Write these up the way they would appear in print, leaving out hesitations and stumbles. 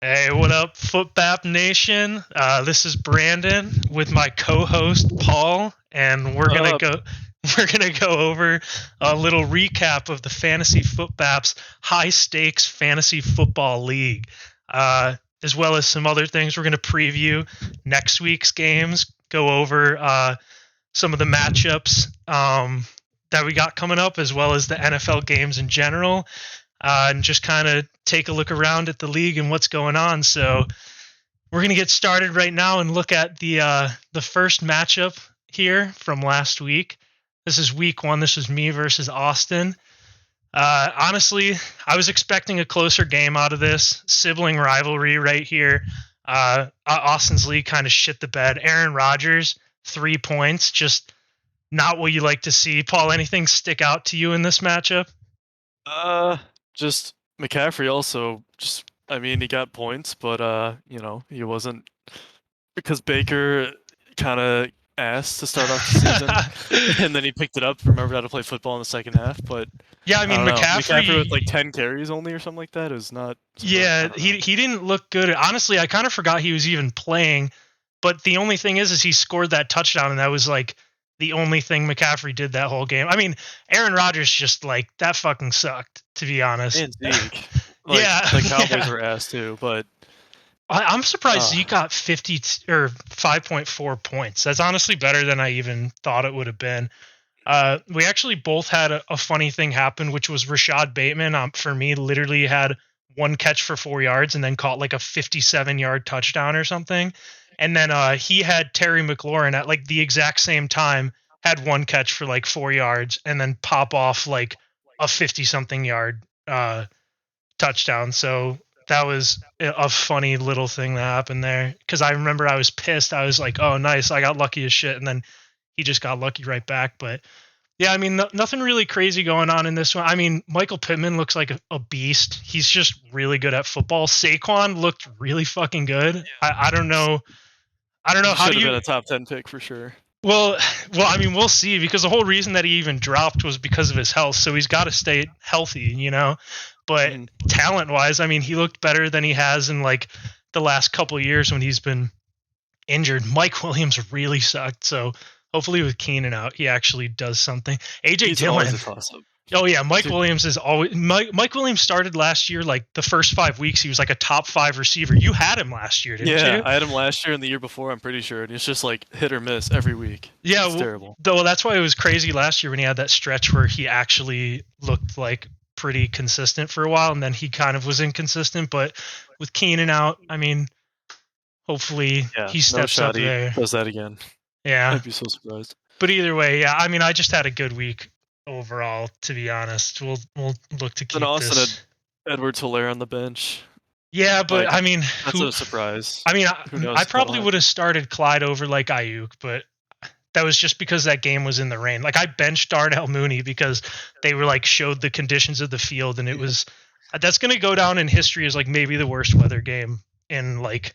Hey, what up, Footbap Nation? This is Brandon with my co-host Paul, and we're gonna Up. go. We're gonna go over a little recap of the Fantasy Footbaps High Stakes Fantasy Football League, as well as some other things. We're gonna preview next week's games, go over some of the matchups that we got coming up, as well as the NFL games in general, and just kind of take a look around at the league and what's going on. So we're gonna get started right now and look at the first matchup here from last week. This is week one. This is me versus Austin. Honestly, I was expecting a closer game out of this sibling rivalry right here. Austin's league kind of shit the bed. Aaron Rodgers, 3 points, just not what you like to see. Paul, anything stick out to you in this matchup? Uh, just McCaffrey also I mean he got points, but he wasn't because Baker kind of asked to start off the season, and then he picked it up, remembered how to play football in the second half. But Yeah, I I mean don't know, McCaffrey with McCaffrey. like 10 carries only or something like that is not surprise. I Yeah, don't know. he didn't look good. Honestly, I kind of forgot he was even playing. But the only thing is he scored that touchdown, and that was like the only thing McCaffrey did that whole game. I mean, Aaron Rodgers just like that fucking sucked, to be honest. And Zeke, like Yeah, the Cowboys yeah. were asked too, but I'm surprised uh, Zeke got 50 or 5.4 points. That's honestly better than I even thought it would have been. We actually both had a funny thing happen, which was Rashad Bateman. For me, literally had one catch for 4 yards and then caught like a 57-yard touchdown or something. And then he had Terry McLaurin at like the exact same time, had one catch for like 4 yards and then pop off like a 50 something yard touchdown. So that was a funny little thing that happened there. Because I remember I was pissed. I was like, oh, nice. I got lucky as shit. And then he just got lucky right back. But yeah, I mean, nothing really crazy going on in this one. I mean, Michael Pittman looks like a beast. He's just really good at football. Saquon looked really fucking good. I don't know. I don't know. he How should do have been you? a top 10 pick for sure. Well, well, I mean, we'll see because the whole reason that he even dropped was because of his health. So he's got to stay healthy. But Hmm. talent wise, I mean, he looked better than he has in like the last couple of years when he's been injured. Mike Williams really sucked. So hopefully with Keenan out, he actually does something. AJ He's always Dillon. a toss-up. Oh yeah, Mike Dude, Williams is always Mike Williams started last year like the first 5 weeks he was like a top five receiver. You had him last year, didn't yeah, you? I had him last year and the year before, I'm pretty sure, and it's just like hit or miss every week. Yeah, It's terrible. though that's why it was crazy last year when he had that stretch where he actually looked like pretty consistent for a while, and then he kind of was inconsistent. But with Keenan out, I mean, hopefully Yeah, he no steps up shot he there. does that again. Yeah, I'd be so surprised. but either way, yeah, I mean, I just had a good week overall. To be honest, we'll look to Then keep Austin had this. Edwards-Helaire on the bench. Yeah, but Like, I mean, that's who? a surprise. I mean, Who I knows what'll probably would have happen? started Clyde over like Ayuk, but that was just because that game was in the rain. Like I benched Darnell Mooney because they were like showed the conditions of the field, and it Yeah, was that's going to go down in history as like maybe the worst weather game in like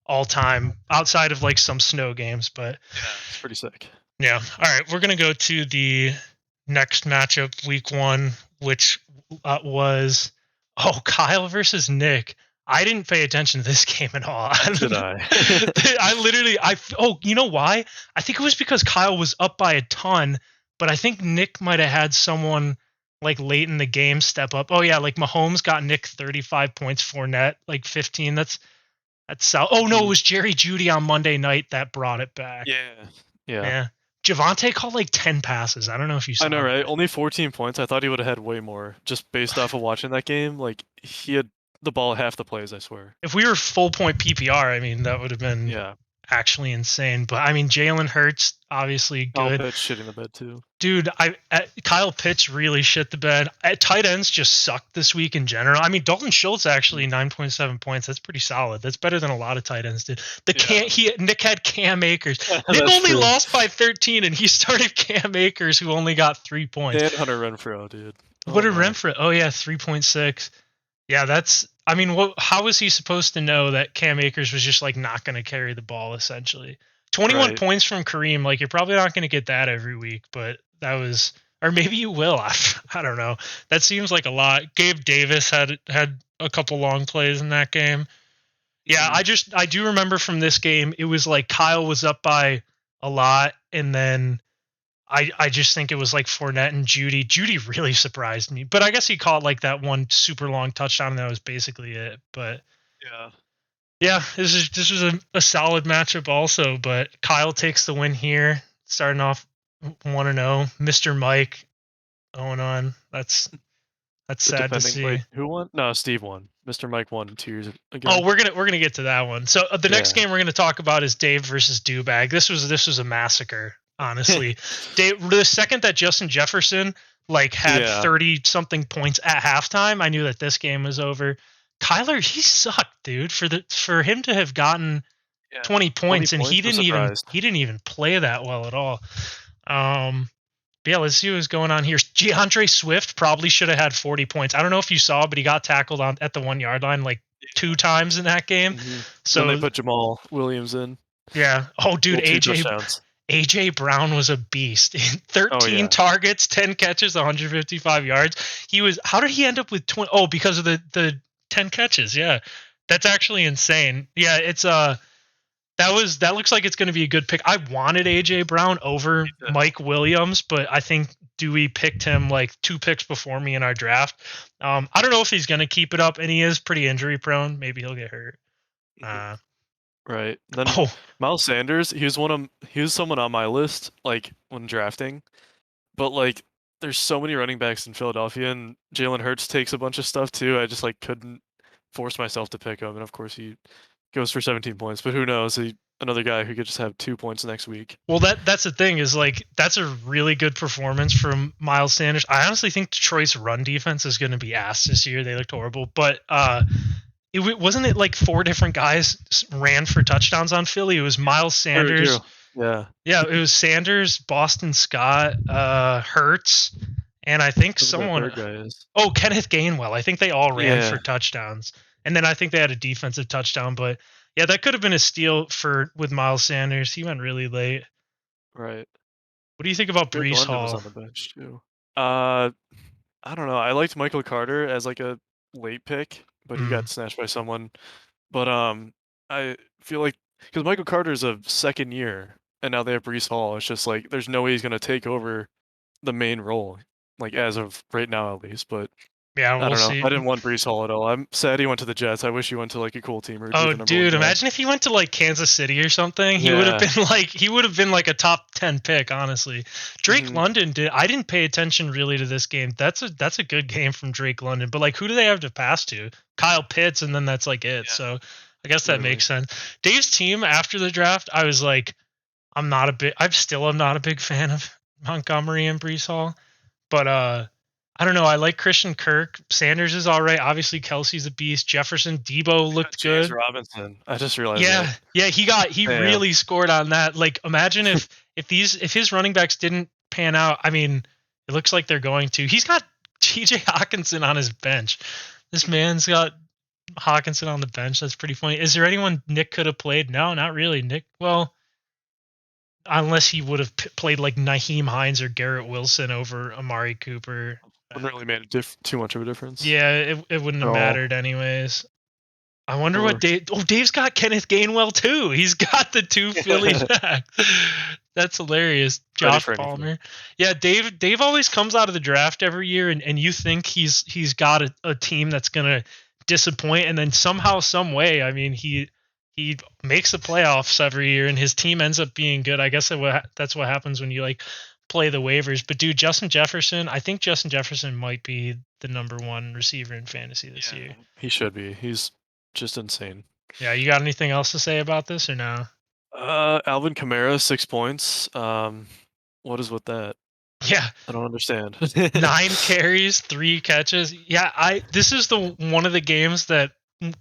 all time outside of like some snow games. But it's pretty sick. yeah, all right, we're going to go to the next matchup, week one, which was Kyle versus Nick. I didn't pay attention to this game at all. Did I? I literally, you know why? I think it was because Kyle was up by a ton, but I think Nick might have had someone like late in the game step up. Oh yeah, like Mahomes got Nick 35 points, Fournette like 15. That's so. Oh no, it Mm, was Jerry Judy on Monday night that brought it back. yeah. Yeah. Yeah. Javante called like 10 passes. I don't know if you I saw know, right? that. Only 14 points. I thought he would have had way more just based off of watching that game. Like, he had the ball half the plays, I swear. If we were full point PPR, I mean, that would have been Yeah. actually insane. But I mean, Jalen Hurts, obviously Kyle good. Pitts shitting the bed, too. Dude, Kyle Pitts really shit the bed. Tight ends just sucked this week in general. I mean, Dalton Schultz actually Mm. 9.7 points. That's pretty solid. That's better than a lot of tight ends did. Yeah. Nick had Cam Akers. Nick That's only true. lost by 13, and he started Cam Akers, who only got 3 points. And Hunter Renfrow, dude. What Oh did my. Renfro? Oh yeah, 3.6. Yeah, that's. I mean, how was he supposed to know that Cam Akers was just like not going to carry the ball? Essentially, 21 Right. points from Kareem. Like you're probably not going to get that every week, but that was, or maybe you will. I don't know. That seems like a lot. Gabe Davis had a couple long plays in that game. Yeah, I do remember from this game, it was like Kyle was up by a lot, and then I just think it was like Fournette and Judy. Judy really surprised me, but I guess he caught like that one super long touchdown, and that was basically it. But Yeah. yeah, this is a solid matchup also. But Kyle takes the win here, starting off 1-0. Mr. Mike 0-on. That's The sad to defending. see. Wait, who won? No, Steve won. Mr. Mike won 2 years Oh, ago. we're gonna get to that one. So the next Yeah. game we're gonna talk about is Dave versus Dewbag. This was a massacre, honestly. Dave, the second that Justin Jefferson like had Yeah. 30 something points at halftime, I knew that this game was over. Kyler, he sucked, dude. For him to have gotten Yeah. 20 20 points and he points. I'm didn't even surprised. he didn't even play that well at all. Yeah, let's see what's going on here. DeAndre Swift probably should have had 40 points. I don't know if you saw, but he got tackled on at the 1 yard line like 2 times in that game. Then they So put Jamal Williams in. yeah. Oh, dude, Well, 2 AJ touchdowns. AJ Brown was a beast. Oh 13 yeah. targets, 10 catches, 155 yards. He was. How did he end up with 20? Oh, because of the 10 catches. Yeah, that's actually insane. Yeah, it's that looks like it's going to be a good pick. I wanted AJ Brown over Mike Williams, but I think Dewey picked him like 2 picks before me in our draft. I don't know if he's going to keep it up, and he is pretty injury prone. Maybe he'll get hurt. Right. Then Oh, Miles Sanders, he was someone on my list, like when drafting. But like there's so many running backs in Philadelphia and Jalen Hurts takes a bunch of stuff too. I just like couldn't force myself to pick him. And of course he goes for 17 points. But who knows? Another guy who could just have 2 points next week. well, that's the thing is like that's a really good performance from Miles Sanders. I honestly think Detroit's run defense is going to be ass this year. They looked horrible, but wasn't it like 4 different guys ran for touchdowns on Philly. It was Miles Very true. Sanders. Yeah. Yeah, it was Sanders, Boston Scott, Hertz, and I think Whoever that someone. third guy is. Oh, Kenneth Gainwell. I think they all ran Yeah. for touchdowns, and then I think they had a defensive touchdown. But yeah, that could have been a steal with Miles Sanders. He went really late. Right. What do you think about Drake Brees London was Hall? on the bench too. I don't know. I liked Michael Carter as like a late pick, but he Mm, got snatched by someone. But I feel like because Michael Carter's a second year, and now they have Brees Hall. It's just like there's no way he's gonna take over the main role, like as of right now at least. But yeah, I we'll don't know. see. I didn't want Brees Hall at all. I'm sad he went to the Jets. I wish he went to like a cool team or he'd be Oh, the number 1 dude, guy. imagine if he went to like Kansas City or something. Yeah. He would have been like a top 10 pick, honestly. Drake Mhm. London did. I didn't pay attention really to this game. That's a good game from Drake London. But like, who do they have to pass to? Kyle Pitts, and then that's like it. Yeah. So I guess that Literally. makes sense. Dave's team after the draft, I was like, I'm still not a big fan of Montgomery and Brees Hall, but I don't know. I like Christian Kirk. Sanders is all right. Obviously, Kelsey's a beast. Jefferson, Debo They got looked James good. Robinson. I just realized Yeah, that. yeah, he Damn. really scored on that. Like, imagine if his running backs didn't pan out. I mean, it looks like they're going to. He's got T.J. Hawkinson on his bench. This man's got Hawkinson on the bench. That's pretty funny. Is there anyone Nick could have played? No, not really. Nick, well, unless he would have played like Naheem Hines or Garrett Wilson over Amari Cooper. Wouldn't really made too much of a difference. Yeah, it wouldn't At have all. mattered anyways. I wonder what Or Dave. Oh, Dave's got Kenneth Gainwell too. He's got the 2 Philly backs. That's hilarious. ready Josh for anything. Palmer. Yeah, Dave always comes out of the draft every year, and you think he's got a team that's gonna disappoint, and then somehow, some way, I mean, he makes the playoffs every year, and his team ends up being good. I guess that's what happens when you like play the waivers. But dude, Justin Jefferson, I think Justin Jefferson might be the number 1 receiver in fantasy this year. He should be. He's just insane. Yeah, you got anything else to say about this or no? Alvin Kamara, 6 points. What is with that? Yeah, I don't understand. 9 carries, 3 catches. Yeah, this is the one of the games that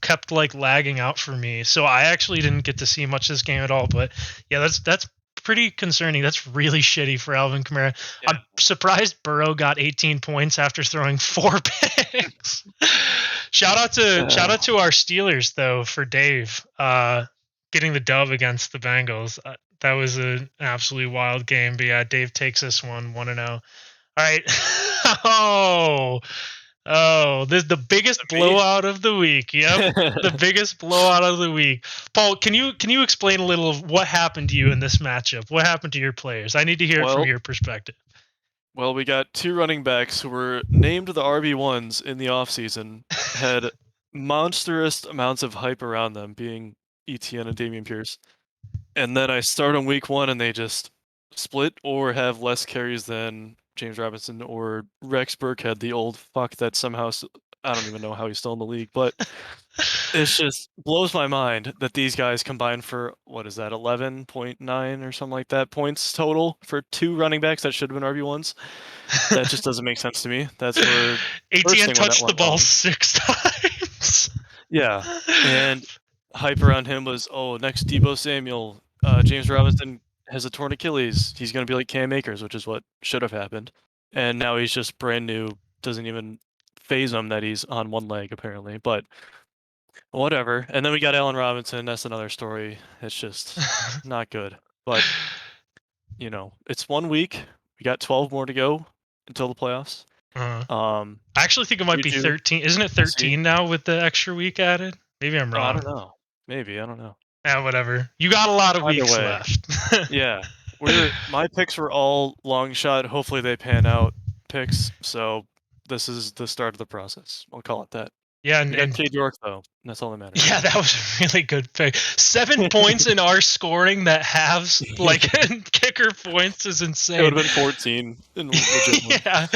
kept like lagging out for me. So I actually didn't get to see much of this game at all. But yeah, that's pretty concerning. That's really shitty for Alvin Kamara. Yeah. I'm surprised Burrow got 18 points after throwing 4 picks. Shout out to our Steelers though for Dave getting the dub against the Bengals. That was an absolutely wild game. But yeah, Dave takes this one 1-0. All right. Oh, Oh, this the To biggest me, blowout of the week. Yep. The biggest blowout of the week. Paul, can you explain a little of what happened to you in this matchup? What happened to your players? I need to hear it from well, your perspective. we got two running backs who were named the RB1s in the offseason, had monstrous amounts of hype around them, being ETN and Dameon Pierce. And then I start on week one and they just split or have less carries than James Robinson or Rex Burkhead, the old fuck that somehow, I don't even know how he's still in the league, but it's just blows my mind that these guys combined for, what is that, 11.9 or something like that points total for two running backs that should have been RB1s. That just doesn't make sense to me. That's where first ATN thing when that touched the went ball wrong. 6 times. Yeah, and hype around him was, oh, next Debo Samuel, James Robinson has a torn Achilles. He's going to be like Cam Akers, which is what should have happened. And now he's just brand new. Doesn't even phase him that he's on one leg apparently. But whatever. And then we got Allen Robinson. That's another story. It's just not good. But it's 1 week. We got 12 more to go until the playoffs. Uh, Um, I actually think it might be Juju, 13. Isn't it we'll see. 13 now with the extra week added? Maybe I'm Oh, I wrong. don't know. Maybe I don't know. Yeah, whatever. You got a lot of Either weeks way, left. yeah. My picks were all long shot. Hopefully they pan out picks. So this is the start of the process. I'll call it that. Yeah, We got Cade York though. That's all that matters. yeah, that was a really good pick. 7 points in our scoring that halves like kicker points is It insane. would have been 14 in legit one. Yeah,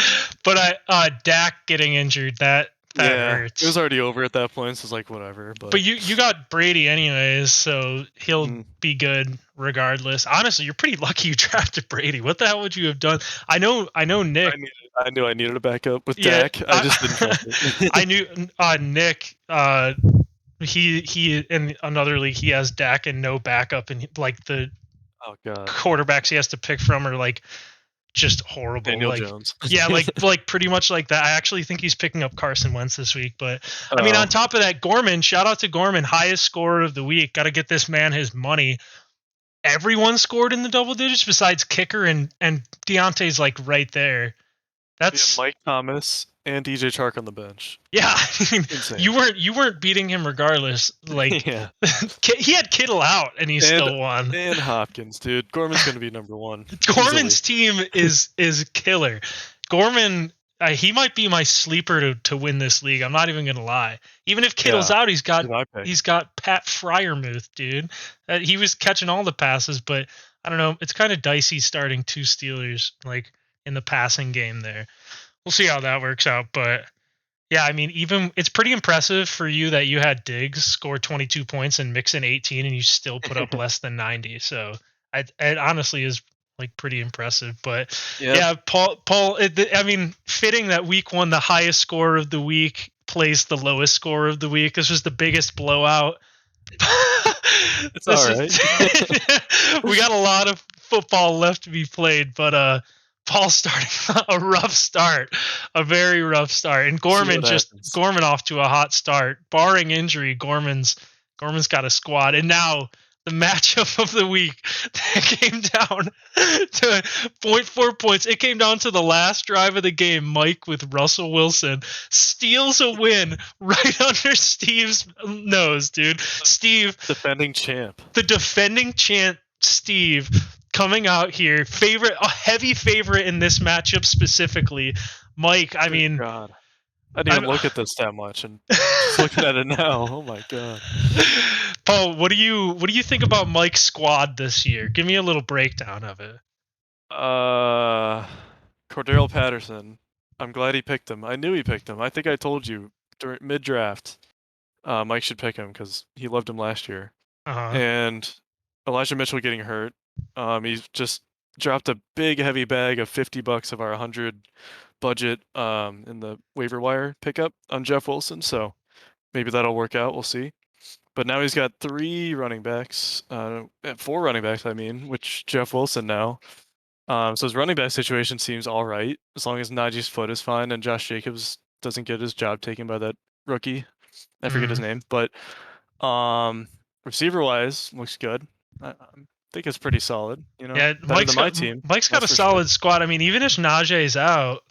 but Dak getting injured that Yeah, hurts. it was already over at that point, so it's like whatever. But you got Brady anyways, so he'll Mm. be good regardless. Honestly, you're pretty lucky you drafted Brady. What the hell would you have done? I know Nick. I knew I needed a backup with Yeah, Dak. I just didn't trust it. I knew Nick. He in another league he has Dak and no backup, and like the Oh god, quarterbacks he has to pick from are like just horrible. Daniel like Jones. yeah, like pretty much like that. I actually think he's picking up Carson Wentz this week. But I mean, Oh, on top of that, Gorman, shout out to Gorman, highest scorer of the week. Got to get this man his money. Everyone scored in the double digits besides kicker and Deontay's like right there. yeah, That's Mike Thomas and DJ Chark on the bench. yeah. I mean, Insane. you weren't beating him regardless. Like Yeah. he had Kittle out and he still won. And Hopkins, dude. Gorman's going to be number one. Gorman's easily. team is killer. Gorman, he might be my sleeper to win this league. I'm not even gonna lie. Even if Kittle's out, he's got Pat Fryermuth, dude. He was catching all the passes, but I don't know. It's kind of dicey starting two Steelers like in the passing game there. We'll see how that works out, but yeah, I mean, even it's pretty impressive for you that you had Diggs score 22 points and Mixon 18, and you still put up less than 90. So it honestly is like pretty impressive. But yeah, Paul. I mean, fitting that week one, the highest score of the week plays the lowest score of the week. This was the biggest blowout. It's all right. We got a lot of football left to be played, but Paul's starting a rough start, a very rough start, and Gorman off to a hot start. Barring injury, Gorman's got a squad, and now the matchup of the week that came down to 0.4 points. It came down to the last drive of the game. Mike with Russell Wilson steals a win right under Steve's nose, dude. Steve, defending champ. The defending champ, Steve, coming out here, a heavy favorite in this matchup specifically. Mike, I mean, God. I didn't even look at this that much, and just looking at it now, oh my god. Paul, what do you think about Mike's squad this year? Give me a little breakdown of it. Cordero Patterson. I'm glad he picked him. I knew he picked him. I think I told you during mid-draft, Mike should pick him because he loved him last year. And Elijah Mitchell getting hurt. He's just dropped a big heavy bag of $50 of our 100 budget in the waiver wire pickup on Jeff Wilson, so maybe that'll work out. We'll see. But now he's got 4 running backs, I mean, which Jeff Wilson now. So his running back situation seems all right as long as Najee's foot is fine and Josh Jacobs doesn't get his job taken by that rookie. I forget his name, but receiver wise looks good. I think it's pretty solid. Yeah, better than my team. Mike's got a solid squad. I mean, even if Najee's out,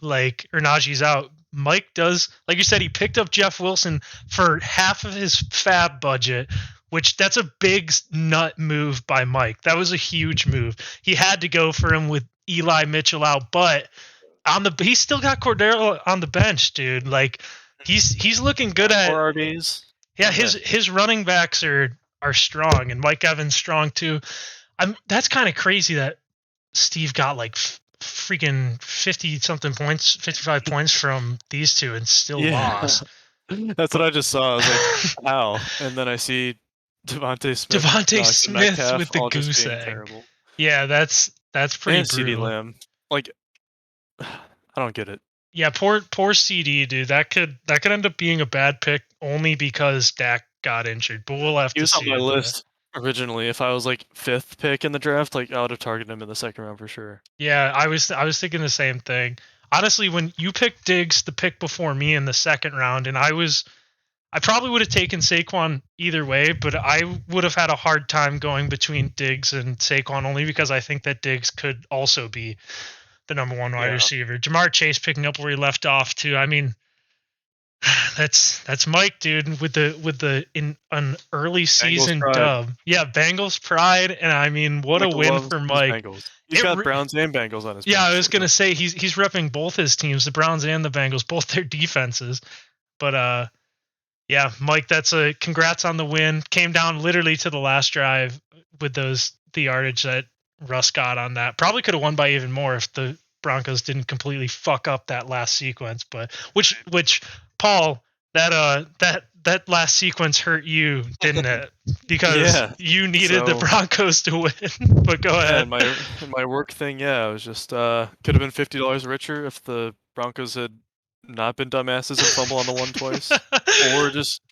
Mike does, like you said, he picked up Jeff Wilson for half of his fab budget, which that's a big nut move by Mike. That was a huge move. He had to go for him with Eli Mitchell out, but he's still got Cordero on the bench, dude. Like he's looking good at 4 RBs. yeah, his running backs are strong, and Mike Evans strong too. That's kind of crazy that Steve got like freaking 50 something points, 55 points from these two and still lost. That's what I just saw. I was like, how? And then I see Devontae Smith, Smith with the all just goose being egg. terrible. Yeah, that's pretty and brutal. CeeDee Lamb, like, I don't get it. Yeah, poor CD, dude. That could end up being a bad pick only because Dak got injured. But we'll have to see. He was on my list originally. If I was like 5th pick in the draft, like I would have targeted him in the 2nd round for sure. Yeah, I was thinking the same thing. Honestly, when you picked Diggs the pick before me in the 2nd round, and I probably would have taken Saquon either way, but I would have had a hard time going between Diggs and Saquon only because I think that Diggs could also be the number 1 wide receiver. Jamar Chase picking up where he left off too. I mean, that's Mike, dude, with in an early season dub. Yeah, Bengals pride, and I mean, what Mike a win for Mike. He's got Browns and Bengals on his. Yeah, I was gonna say he's repping both his teams, the Browns and the Bengals, both their defenses. But yeah, Mike, that's a congrats on the win. Came down literally to the last drive with the yardage that Russ got on that. Probably could have won by even more if the Broncos didn't completely fuck up that last sequence. But which Paul, that last sequence hurt you, didn't it? Because you needed the Broncos to win. But go ahead. My work thing, I was just could have been $50 richer if the Broncos had not been dumbasses and fumble on the one twice, or just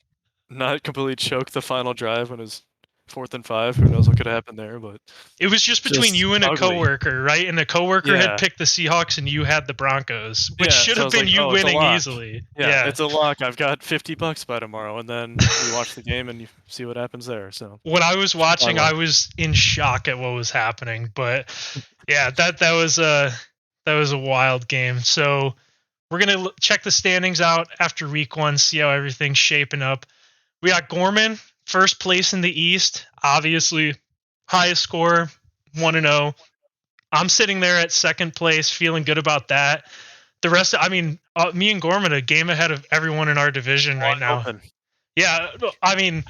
not completely choke the final drive when it was 4th and 5. Who knows what could happen there? But it was just between you and a coworker, right? And a coworker had picked the Seahawks, and you had the Broncos, which should have been you winning easily. Yeah, it's a lock. I've got $50 by tomorrow, and then you watch the game and you see what happens there. So when I was watching, I was in shock at what was happening. But yeah, that was a wild game. So we're going to check the standings out after week 1, see how everything's shaping up. We got Gorman, first place in the East, obviously highest score, 1-0. I'm sitting there at 2nd place, feeling good about that. The rest, me and Gorman, a game ahead of everyone in our division right now. Yeah, I mean,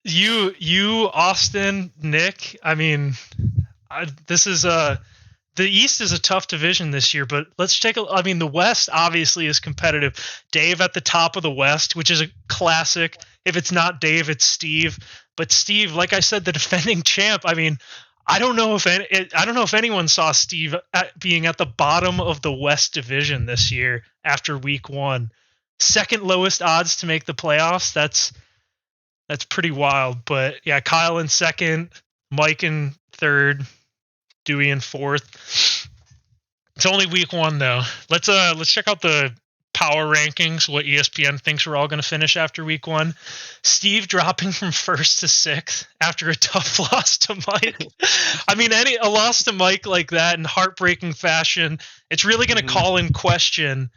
you, Austin, Nick, this is the East is a tough division this year, but let's take the West obviously is competitive. Dave at the top of the West, which is a classic. If it's not Dave, it's Steve. But Steve, like I said, the defending champ. I don't know if anyone saw Steve being at the bottom of the West division this year after week 1. 2nd lowest odds to make the playoffs. That's pretty wild. But yeah, Kyle in 2nd, Mike in 3rd, Dewey in 4th. It's only week 1 though. Let's check out the power rankings, what ESPN thinks we're all going to finish after week 1. Steve dropping from 1st to 6th after a tough loss to Mike. A loss to Mike like that in heartbreaking fashion, it's really going to call in question,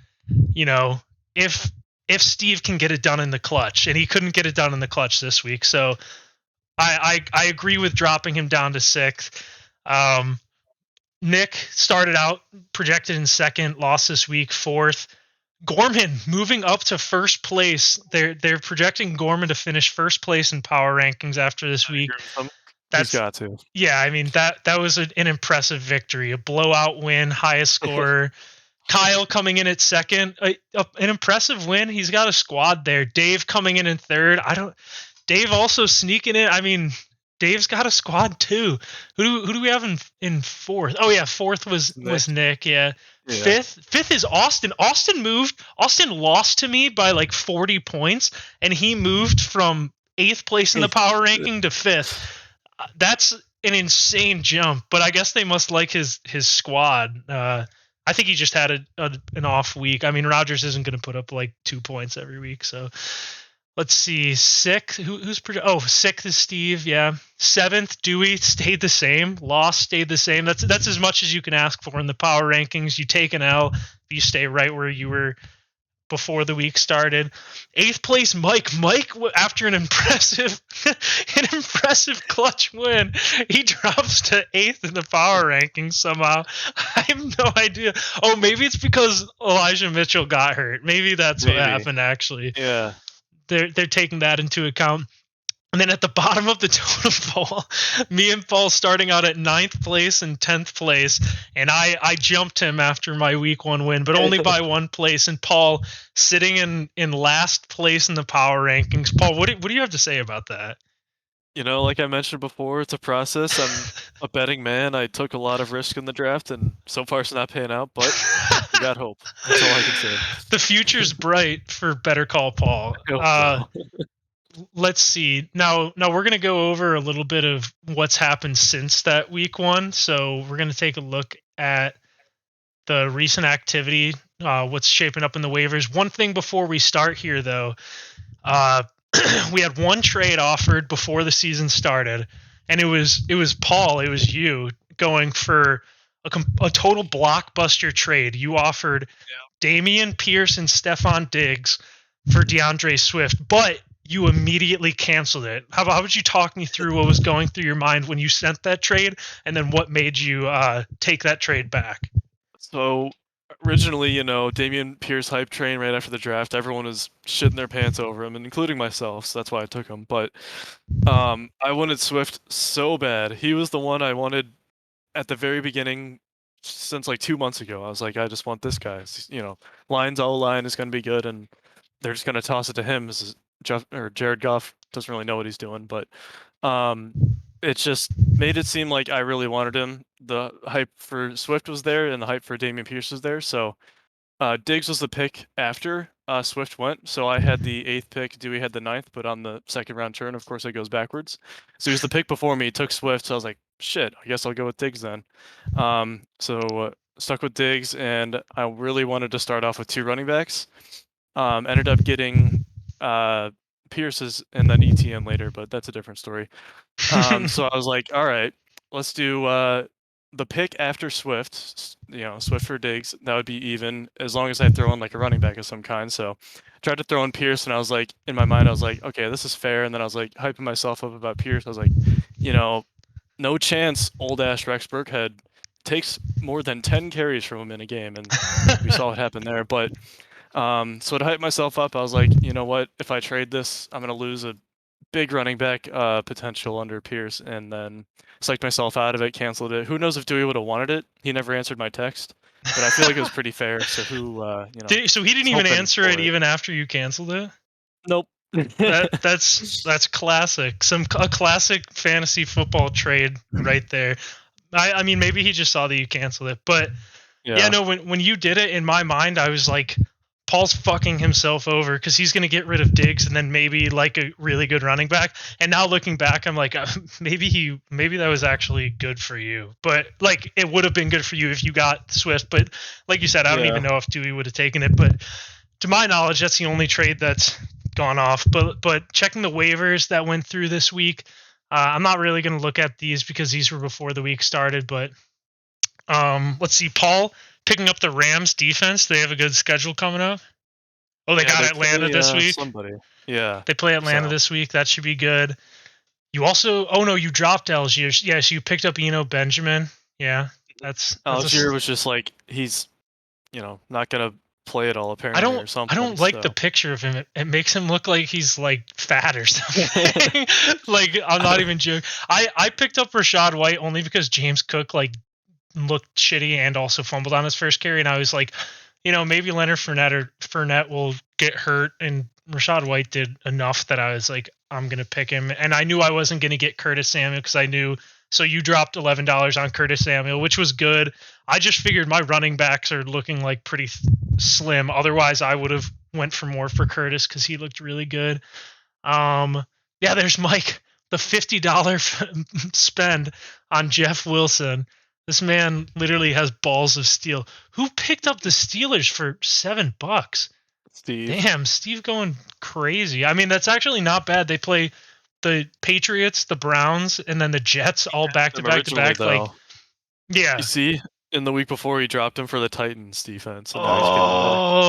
if Steve can get it done in the clutch, and he couldn't get it done in the clutch this week. So I agree with dropping him down to 6th. Nick started out projected in 2nd, lost this week, 4th. Gorman moving up to 1st place. They're projecting Gorman to finish 1st place in power rankings after this week. He's got to. Yeah, that was an impressive victory, a blowout win, highest scorer. Kyle coming in at 2nd, an impressive win. He's got a squad there. Dave coming in 3rd. Dave also sneaking in. Dave's got a squad too. Who do we have in 4th? Oh yeah, 4th was Nick. Yeah. 5th is Austin. Austin lost to me by like 40 points, and he moved from 8th place in the power ranking to 5th. That's an insane jump, but I guess they must like his squad. I think he just had an off week. Rodgers isn't going to put up like 2 points every week, so. Let's see, 6th. Who's 6th is Steve. Yeah, 7th Dewey stayed the same. Loss stayed the same. That's as much as you can ask for in the power rankings. You take an L if you stay right where you were before the week started. 8th place Mike after an impressive an impressive clutch win, he drops to 8th in the power rankings somehow. I have no idea. Oh, maybe it's because Elijah Mitchell got hurt. Maybe that's what Maybe. happened actually. Yeah. They're taking that into account. And then at the bottom of the totem pole, me and Paul starting out at 9th place and 10th place. And I jumped him after my week 1 win, but only by 1 place. And Paul sitting in last place in the power rankings. Paul, what do you have to say about that? You know, like I mentioned before, it's a process. I'm a betting man. I took a lot of risk in the draft, and so far it's not paying out, but we got hope. That's all I can say. The future's bright for Better Call Paul. I hope so. Let's see. Now we're gonna go over a little bit of what's happened since that week 1. So we're gonna take a look at the recent activity, what's shaping up in the waivers. One thing before we start here, though, we had one trade offered before the season started, and it was Paul, it was you going for a total blockbuster trade. You offered Damian Pierce and Stephon Diggs for DeAndre Swift, but you immediately canceled it. How would you talk me through what was going through your mind when you sent that trade, and then what made you take that trade back? So originally, you know, Damian Pierce hype train right after the draft, everyone was shitting their pants over him, and including myself, so that's why I took him. But I wanted Swift so bad. He was the one I wanted at the very beginning since like 2 months ago. I was like, I just want this guy. You know, Lions O line is going to be good, and they're just going to toss it to him. Jared Goff doesn't really know what he's doing, but it just made it seem like I really wanted him. The hype for Swift was there, and the hype for Damian Pierce was there. So Diggs was the pick after Swift went. So I had the 8th pick. Dewey had the 9th, but on the second round turn, of course, it goes backwards. So he was the pick before me. He took Swift. So I was like, shit, I guess I'll go with Diggs then. Stuck with Diggs, and I really wanted to start off with 2 running backs. Ended up getting Pierce's and then ETN later, but that's a different story. So I was like, all right, let's do the pick after Swift, you know, Swift for Diggs. That would be even as long as I throw in like a running back of some kind. So tried to throw in Pierce, and I was like, in my mind, I was like, okay, this is fair. And then I was like hyping myself up about Pierce. I was like, you know, no chance old ass Rex Burkhead takes more than 10 carries from him in a game, and we saw what happened there. But so to hype myself up, I was like, you know what? If I trade this, I'm gonna lose a big running back potential under Pierce, and then psyched myself out of it, canceled it. Who knows if Dewey would have wanted it? He never answered my text, but I feel like it was pretty fair. So So he didn't even answer it even after you canceled it? Nope. That's classic. A classic fantasy football trade right there. I mean, maybe he just saw that you canceled it, but yeah, no. When you did it, in my mind, I was like, Paul's fucking himself over because he's going to get rid of Diggs and then maybe like a really good running back. And now looking back, I'm like, maybe that was actually good for you. But like, it would have been good for you if you got Swift. But like you said, I don't even know if Dewey would have taken it. But to my knowledge, that's the only trade that's gone off. But checking the waivers that went through this week, I'm not really going to look at these because these were before the week started. But let's see, Paul picking up the Rams defense. They have a good schedule coming up. Oh, they got Atlanta this week. Yeah. They play Atlanta this week. That should be good. You also, you dropped Algier. Yeah, so you picked up Eno Benjamin. Yeah, that's Algier was just like, he's, not gonna play at all apparently or something. I don't like the picture of him. It makes him look like he's like fat or something. Like, I'm not even joking. I picked up Rashad White only because James Cook like looked shitty and also fumbled on his first carry, and I was like, maybe Leonard Fournette will get hurt, and Rashad White did enough that I was like, I'm gonna pick him, and I knew I wasn't gonna get Curtis Samuel because I knew. So you dropped $11 on Curtis Samuel, which was good. I just figured my running backs are looking like pretty slim. Otherwise, I would have went for more for Curtis because he looked really good. Yeah, there's Mike, the $50 spend on Jeff Wilson. This man literally has balls of steel. Who picked up the Steelers for $7? Steve. Damn, Steve going crazy. I mean, that's actually not bad. They play the Patriots, the Browns, and then the Jets all back to back to back. Like, yeah. You see, in the week before he dropped him for the Titans defense, and now he's getting back.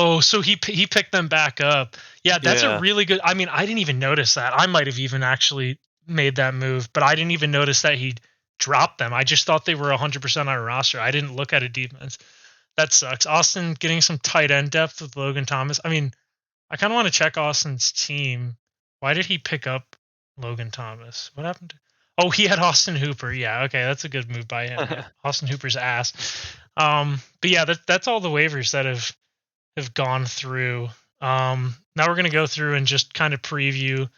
Oh, so he picked them back up. Yeah, that's a Yeah. really good. I mean, I didn't even notice that. I might have even actually made that move, but I didn't even notice that he dropped them. I just thought they were 100% on a roster. I didn't look at a defense. That sucks. Austin getting some tight end depth with Logan Thomas. I mean, I kind of want to check Austin's team. Why did he pick up Logan Thomas? What happened to? Oh, he had Austin Hooper. Yeah, okay, that's a good move by him. Yeah, Austin Hooper's ass. But yeah, that's all the waivers that have gone through. Now we're gonna go through and just kind of preview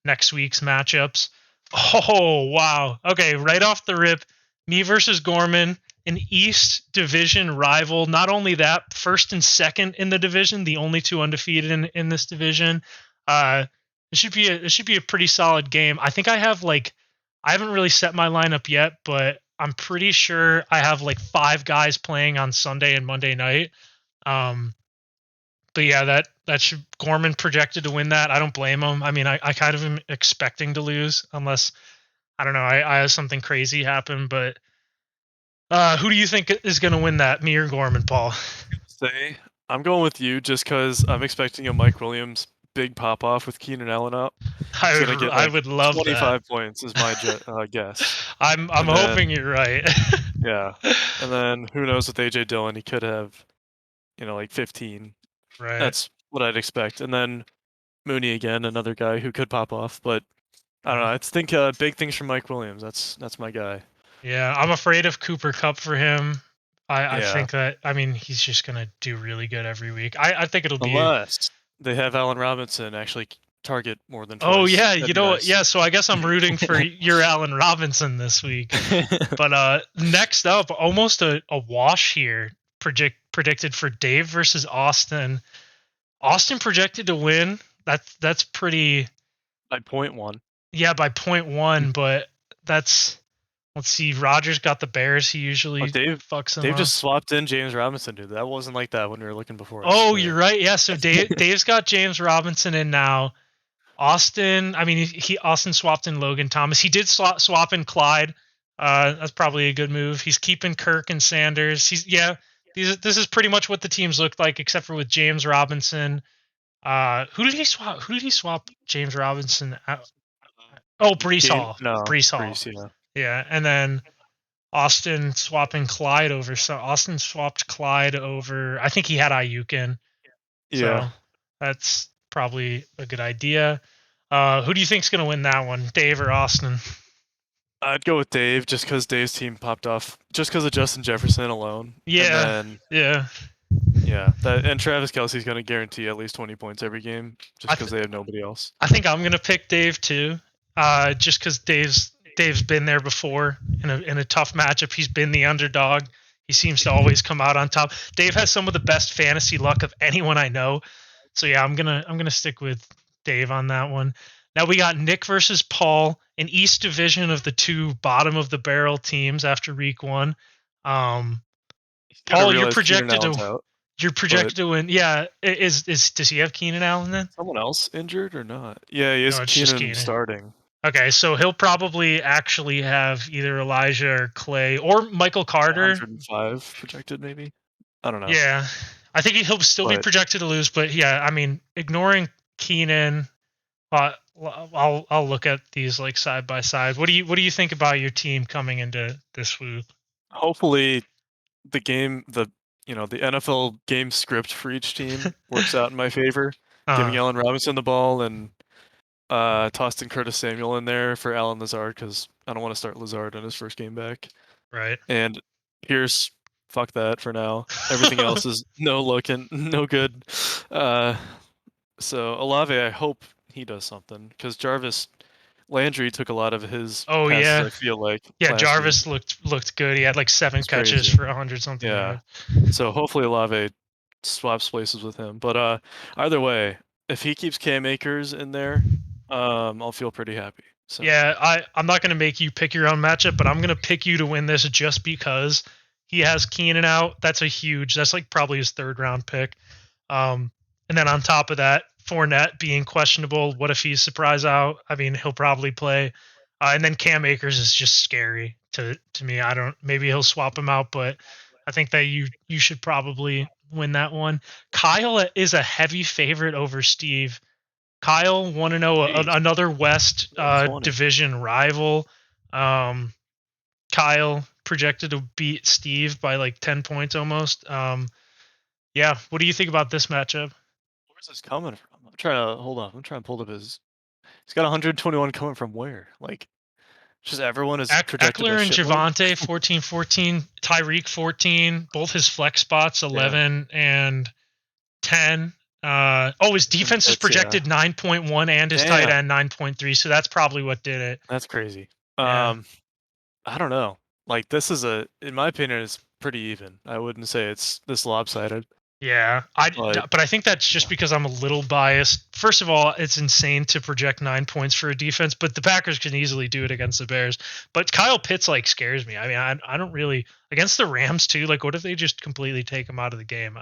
next week's matchups. Oh wow. Okay, right off the rip, me versus Gorman, an East Division rival. Not only that, first and second in the division, the only two undefeated in this division. Uh, it should be a pretty solid game. I think I haven't really set my lineup yet, but I'm pretty sure I have like 5 guys playing on Sunday and Monday night. Um, but yeah, that should Gorman projected to win that. I don't blame him. I mean, I kind of am expecting to lose unless I don't know. I have something crazy happen, but who do you think is going to win that? Me or Gorman, Paul? Say, I'm going with you just because I'm expecting a Mike Williams big pop off with Keenan Allen out. He's gonna get I like would love that. 25 points is my guess. I'm And hoping then you're right. yeah, and then who knows with AJ Dillon, he could have like 15. Right. That's what I'd expect. And then Mooney again, another guy who could pop off, but I don't know. I think big things from Mike Williams. That's my guy. Yeah, I'm afraid of Cooper Cup for him. I Yeah, think that I mean he's just gonna do really good every week. I think it'll be. unless they have Allen Robinson actually target more than Oh twice. yeah, That'd be nice. yeah. So I guess I'm rooting for your Allen Robinson this week. But next up, almost a wash here. Predicted for Dave versus Austin. Austin projected to win. That's pretty. By point one. Yeah, by point one. But that's. Let's see. Rogers got the Bears. He Oh, usually Dave. fucks them Dave up. just swapped in James Robinson, dude. That wasn't like that when we were looking before. I Oh, swear. you're right. Yeah. So Dave's got James Robinson in now. Austin, I mean, he Austin swapped in Logan Thomas. He did swap in Clyde. That's probably a good move. He's keeping Kirk and Sanders. This is pretty much what the teams looked like, except for with James Robinson. Who did he swap? Who did he swap James Robinson out? Oh, Brees Gain Hall. no, Brees Hall. Brees, yeah. Yeah, and then Austin swapping Clyde over. So Austin swapped Clyde over. I think he had Ayuk in. Yeah. So that's probably a good idea. Who do you think's going to win that one, Dave or Austin? I'd go with Dave just because Dave's team popped off just because of Justin Jefferson alone. And Yeah, then yeah. yeah, that and Travis Kelsey's gonna guarantee at least 20 points every game just I because they have nobody else. I think I'm going to pick Dave too. Just because Dave's been there before in a tough matchup. He's been the underdog. He seems to always come out on top. Dave has some of the best fantasy luck of anyone I know. So yeah, I'm gonna stick with Dave on that one. Now we got Nick versus Paul, an East Division of the two bottom of the barrel teams after week one. Um, He's gotta Paul, realize Keenan Allen's out, you're but projected to win. Yeah, is does he have Keenan Allen then? someone else injured or not? Yeah, he is No, it's just Keenan Keenan. starting. Okay, so he'll probably actually have either Elijah or Clay or Michael Carter. 105 projected, maybe. I don't know. Yeah, I think he'll still be But projected to lose, but yeah, I mean, ignoring Keenan, I'll look at these like side by side. What do you think about your team coming into this week? hopefully the game, the NFL game script for each team works out in my favor, giving Uh, Allen Robinson the ball and tossed in Curtis Samuel in there for Alan Lazard because I don't want to start Lazard in his first game back. right. And Pierce, fuck that for now. Everything else is no looking, no good. So Olave, I hope he does something because Jarvis Landry took a lot of his Oh passes. yeah, I feel like yeah. last week. Jarvis looked good. He had like 7 It's catches crazy. for 100 something Yeah. yards. So hopefully Olave swaps places with him. But either way, if he keeps Cam Akers in there, I'll feel pretty happy. So Yeah, I'm not going to make you pick your own matchup, but I'm going to pick you to win this just because he has Keenan out. That's like probably his 3rd round pick. And then on top of that, Fournette being questionable. What if he's surprise out? I mean, he'll probably play. And then Cam Akers is just scary to me. I don't. Maybe he'll swap him out, but I think that you should probably win that one. Kyle is a heavy favorite over Steve. Kyle want to know Jeez, another West 120. division rival. Um, Kyle projected to beat Steve by like 10 points almost. Yeah, what do you think about this matchup? Where's this coming from? I'm trying to hold on. I'm trying to pull up his. He's got 121 coming from where? Like, just everyone is projected to Eckler and shit load. Javante 14-14, Tyreek 14, both his flex spots Yeah, 11 and 10. His and defense is Pitts, yeah. projected 9.1 and his tight Damn, end 9.3, so that's probably what did it. that's crazy. Yeah. I don't know. Like, this is in my opinion, it's pretty even. I wouldn't say it's this lopsided, Yeah, but but I think that's just yeah, because I'm a little biased. First of all, it's insane to project 9 points for a defense, but the Packers can easily do it against the Bears. But Kyle Pitts like scares me. I mean, I don't really against the Rams too. Like, what if they just completely take him out of the game?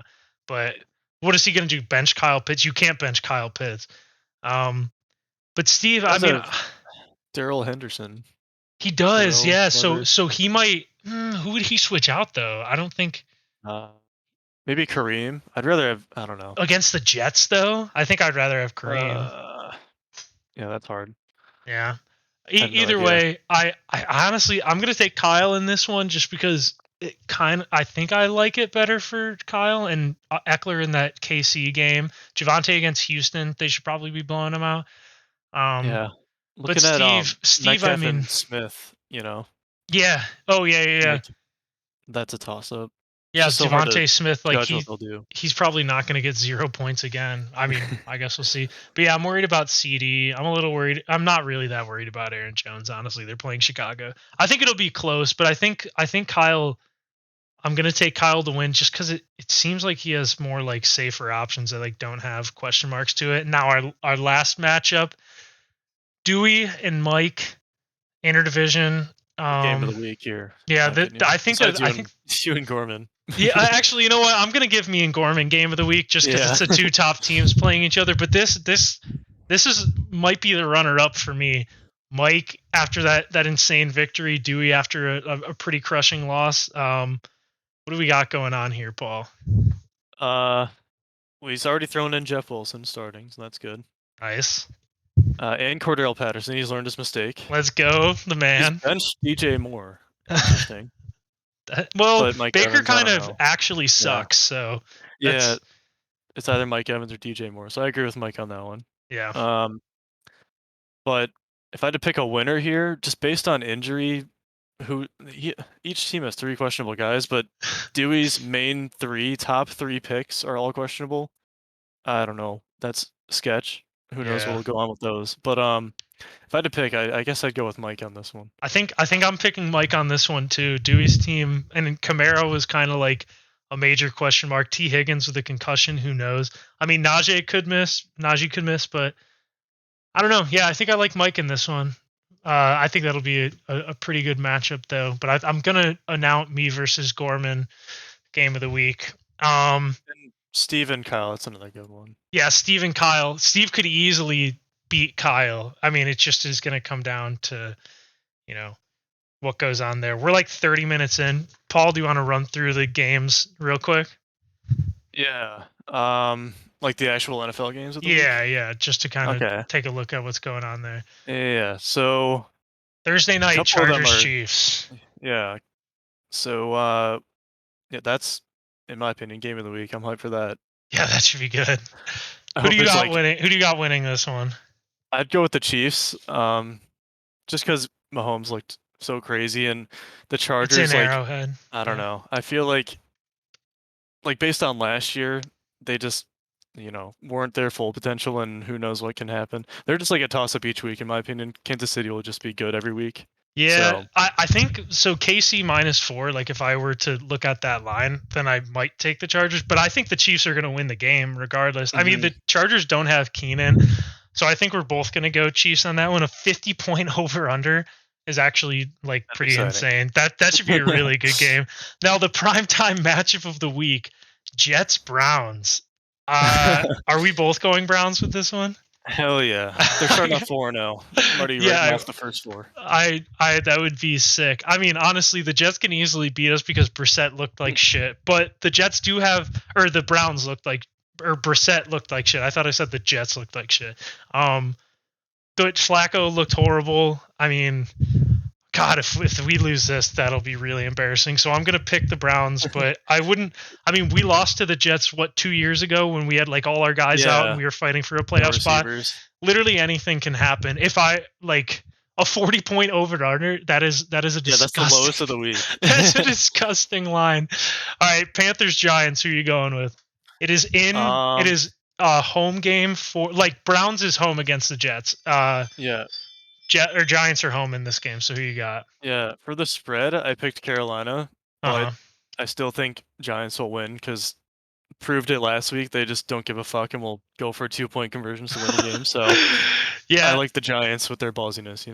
But what is he going to do? Bench Kyle Pitts? You can't bench Kyle Pitts. Um, but Steve, he I does mean, have Daryl Henderson. he does. Terrell, Yeah. So whatever. so he might. Who would he switch out though? I don't think Uh, Maybe Kareem. I'd rather have. I don't know. against the Jets though. I think I'd rather have Kareem. Uh, yeah, that's hard. Yeah. I have no Either idea. way, I honestly I'm gonna take Kyle in this one just because I think I like it better for Kyle and Eckler in that KC game. Javante against Houston, they should probably be blowing him out. Um, Yeah. but Looking at Steve, I Metcalf mean, and Smith, yeah. Oh yeah, yeah, yeah. like that's a toss up. It's Yeah, just so hard to Devontae Smith, like judge what they'll do. he's probably not going to get 0 points again. I mean, I guess we'll see. But yeah, I'm worried about CD. I'm a little worried. I'm not really that worried about Aaron Jones, honestly. They're playing Chicago. I think it'll be close, but I think Kyle. I'm going to take Kyle to win just because it seems like he has more like safer options that like don't have question marks to it. Now our last matchup, Dewey and Mike interdivision. The game of Um, the week here, in yeah, my opinion. I think Besides that you I and think you and Gorman. Yeah, actually, you know what? I'm gonna give me and Gorman game of the week just because Yeah. it's the two top teams playing each other. But this is might be the runner up for me. Mike after that insane victory, Dewey after a pretty crushing loss. What do we got going on here, Paul? uh, well, he's already thrown in Jeff Wilson starting, so that's good. Nice. And Cordell Patterson, he's learned his mistake. Let's go, the He's man. benched DJ Moore. Interesting. Well, But Mike Baker Evans, I kind don't of know. actually Yeah. sucks, so Yeah, that's it's either Mike Evans or DJ Moore. So I agree with Mike on that one. yeah. Um, but if I had to pick a winner here, just based on injury, each team has three questionable guys, but Dewey's main top three picks are all questionable. I don't know. That's sketch. Who knows Yeah. what'll go on with those? But if I had to pick, I guess I'd go with Mike on this one. I think I'm picking Mike on this one too. Dewey's team and Camaro was kind of like a major question mark. T. Higgins with a concussion, who knows? I mean, Najee could miss, but I don't know. Yeah, I think I like Mike in this one. I think that'll be a pretty good matchup though. But I'm gonna announce me versus Gorman game of the week. And Steve and Kyle, that's another good one. Yeah, Steve and Kyle. Steve could easily beat Kyle. I mean, it just is gonna come down to you know what goes on there. We're like 30 minutes in. Paul, do you want to run through the games real quick? Yeah. Like the actual NFL games of the week. Yeah, just to kind of Okay. take a look at what's going on there. Yeah. So Thursday a night, couple of them Chargers are. Chiefs. Yeah. So yeah, that's in my opinion game of the week. I'm hyped for that. Yeah, that should be good. I Who hope do you it's got like winning? Who do you got winning this one? I'd go with the Chiefs. Just because Mahomes looked so crazy, and the It's in Chargers, like Arrowhead. I don't Yeah. know. I feel like based on last year, they just weren't their full potential, and who knows what can happen. They're just like a toss up each week, in my opinion. Kansas City will just be good every week. Yeah, So I think so. KC -4. Like if I were to look at that line, then I might take the Chargers. But I think the Chiefs are going to win the game regardless. I mean, mhm, the Chargers don't have Keenan, so I think we're both going to go Chiefs on that one. A 50-point over under is actually like that's pretty exciting. insane. That should be a really good game. Now the primetime matchup of the week: Jets Browns. Are we both going Browns with this one? Hell yeah. They're starting off 4-0. I'm already writing Yeah, off the first four. I that would be sick. I mean, honestly, the Jets can easily beat us because Brissett looked like shit. But the Jets do have, or the Browns looked like, or Brissett looked like shit. I thought I said the Jets looked like shit. But Flacco looked horrible. I mean, God, if we lose this, that'll be really embarrassing. So I'm gonna pick the Browns, but I wouldn't. I mean, we lost to the Jets 2 years ago when we had like all our guys out and Yeah, we were fighting for a no playoff spot. receivers. Literally anything can happen. If I like a 40-point over under, that is a Yeah, that's the lowest of disgusting. the week. That's a disgusting line. All right, Panthers Giants. Who are you going with? It is in. It um, is a home game for like Browns is home against the Jets. yeah, Giants are home in this game. So who you got? yeah. For the spread, I picked Carolina, but Uh huh. I still think Giants will win because proved it last week. They just don't give a fuck and will go for 2-point conversions to win the game. So I Yeah, like the Giants with their ballsiness.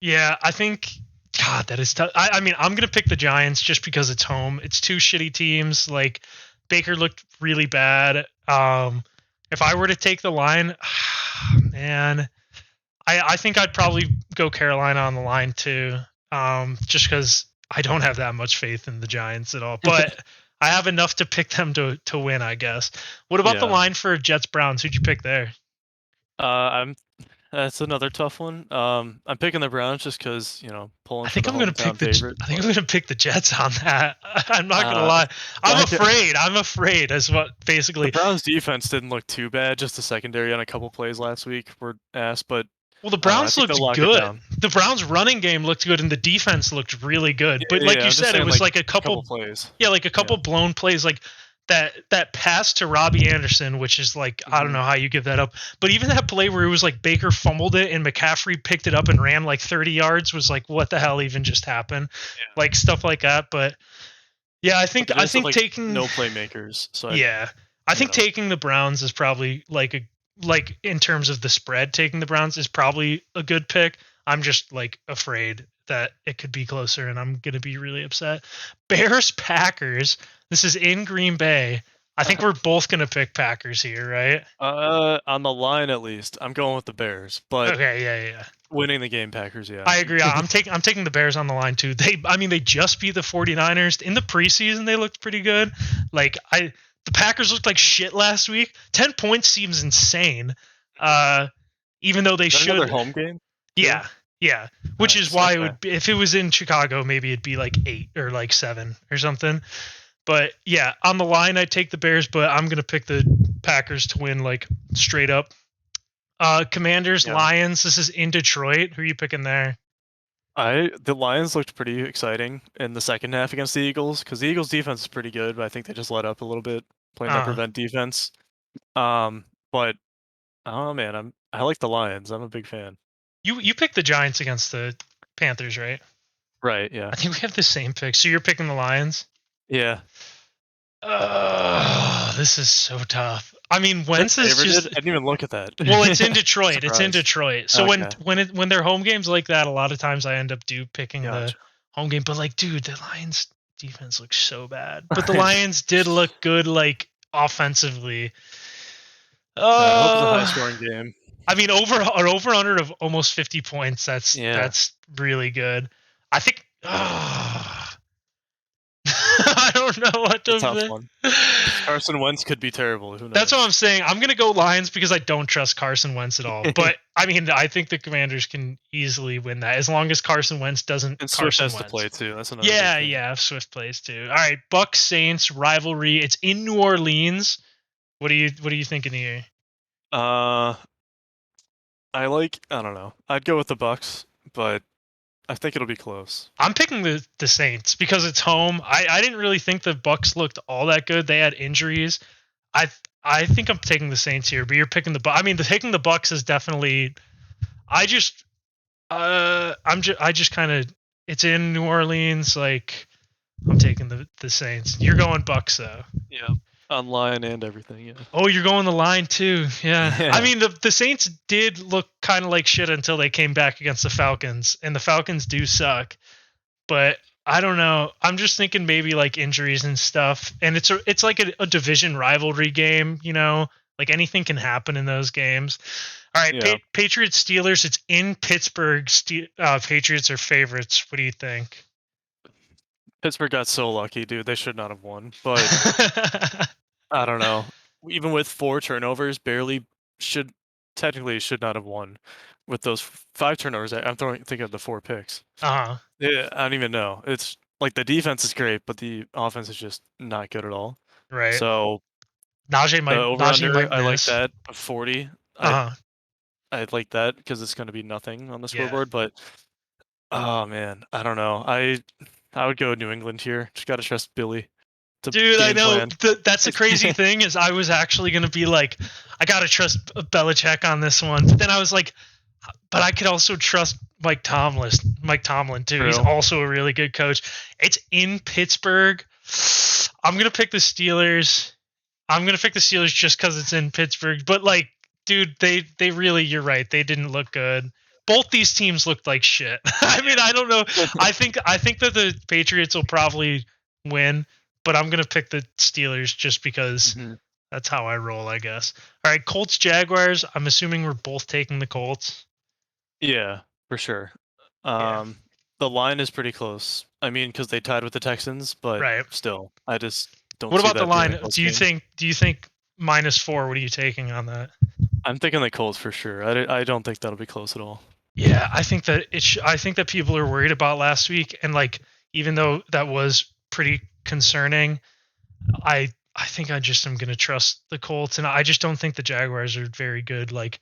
yeah. I think God, that is tough. I mean, I'm gonna pick the Giants just because it's home. It's two shitty teams. Like Baker looked really bad. If I were to take the line, man, I think I'd probably go Carolina on the line too. Just because I don't have that much faith in the Giants at all. But I have enough to pick them to win, I guess. What about the Yeah. line for Jets Browns? Who'd you pick there? I'm That's another tough one. I'm picking the Browns just because I pulling for think the I'm gonna pick hometown the. favorite. I think I'm But gonna pick the Jets on that. I'm not gonna uh, lie. I'm like afraid. I'm afraid. Is what the basically. Browns defense didn't look too bad. Just the secondary on a couple plays last week were ass, but Well, the I Browns think they'll looked lock it good. down. The Browns running game looked good, and the defense looked really good. But like Yeah, you I'm just said, it saying was like like a a couple couple. plays. Yeah, like a Yeah. couple blown plays, like that pass to Robbie Anderson, which is like I don't hmm know how you give that up. But even that play where it was like Baker fumbled it and McCaffrey picked it up and ran like 30 yards was like what the hell even just happened? Yeah. Like stuff like that. But yeah, I But think they I just have think like taking no playmakers, so yeah, I you think know, taking the Browns is probably like in terms of the spread, taking the Browns is probably a good pick. I'm just like afraid that it could be closer, and I'm gonna be really upset. Bears Packers. This is in Green Bay. I think we're both gonna pick Packers here, right? on the line at least, I'm going with the Bears, but Okay, yeah. winning the game, Packers, yeah. I agree. I'm taking the Bears on the line too. I mean they just beat the 49ers in the preseason. They looked pretty good. Like the Packers looked like shit last week. 10 points seems insane. Uh even though they Is that another should home game too? yeah. Yeah. Which is Nice. why it Okay. would be, if it was in Chicago, maybe it'd be like 8 or like 7 or something. But yeah, on the line I'd take the Bears, but I'm going to pick the Packers to win like straight up. Commanders Yeah. Lions. This is in Detroit. Who are you picking there? The Lions looked pretty exciting in the second half against the Eagles because the Eagles defense is pretty good, but I think they just let up a little bit playing that Uh prevent defense. But oh man, I like the Lions. I'm a big fan. you picked the Giants against the Panthers, right? Right, yeah. I think we have the same pick. So you're picking the Lions? Yeah. This is so tough. I mean, Is that Wentz is favorited? just I didn't even look at that. well, it's in Detroit. It's in Surprised. Detroit. So Okay. when they're home games like that, a lot of times I end up picking the Gotcha. home game. But like, dude, the Lions defense looks so bad. But the Lions did look good, like offensively. I hope it's a high Uh, scoring game. I mean, over under of almost 50 points. Yeah. That's really good. I think. I don't know what It's to a tough think. one. Because Carson Wentz could be terrible. Who That's what knows? I'm saying. I'm gonna go Lions because I don't trust Carson Wentz at all. But I mean, I think the Commanders can easily win that as long as Carson Wentz doesn't And Swift Carson has to Wentz. play too. That's another big Yeah, thing. yeah. Swift plays too. All right, Bucks Saints rivalry. It's in New Orleans. What are you thinking here? Uh, I don't know. I'd go with the Bucks, but I think it'll be close. I'm picking the Saints because it's home. I didn't really think the Bucks looked all that good. They had injuries. I I think I'm taking the Saints here, but you're picking the I mean, taking the Bucks is definitely. I just I just kind of it's in New Orleans. Like I'm taking the Saints. You're going Bucks though. Yeah. Online and everything, yeah. Oh, you're going the line too. Yeah. I Yeah. mean, the Saints did look kind of like shit until they came back against the Falcons, and the Falcons do suck. But I don't know. I'm just thinking maybe like injuries and stuff, and it's like a division rivalry game. Like anything can happen in those games. All right, Yeah. Patriots Steelers. It's in Pittsburgh. Patriots are favorites. What do you think? Pittsburgh got so lucky, dude. They should not have won. But I don't know. Even with 4 turnovers, barely should technically should not have won. With those 5 turnovers, I'm thinking of the 4 picks. uh-huh. Yeah, I don't even know. It's like the defense is great, but the offense is just not good at all. Right. So the Najee over-under, might I like miss. that of 40. Uh-huh. I'd like that because it's gonna be nothing on the Yeah. scoreboard, but oh man, I don't know. I would go New England here. Just gotta trust Billy to Dude, I game know plan. that's the crazy thing is I was actually gonna be like, I gotta trust Belichick on this one, but then I was like, but I could also trust Mike Tomlin too. He's True. also a really good coach. It's in Pittsburgh. I'm gonna pick the Steelers. I'm gonna pick the Steelers just because it's in Pittsburgh. But like, dude, they really, you're right. They didn't look good. Both these teams looked like shit. I mean, I don't know. I think that the Patriots will probably win, but I'm gonna pick the Steelers just because Mhm. that's how I roll, I guess. All right, Colts Jaguars. I'm assuming we're both taking the Colts. Yeah, for sure. Yeah, Um, the line is pretty close. I mean, because they tied with the Texans, but right. still, I just don't What see about the that being a line? close Do you game. think? Do you think -4? What are you taking on that? I'm thinking the Colts for sure. I don't think that'll be close at all. Yeah, I think that I think that people are worried about last week, and like even though that was pretty concerning, I think I just am gonna trust the Colts, and I just don't think the Jaguars are very good, like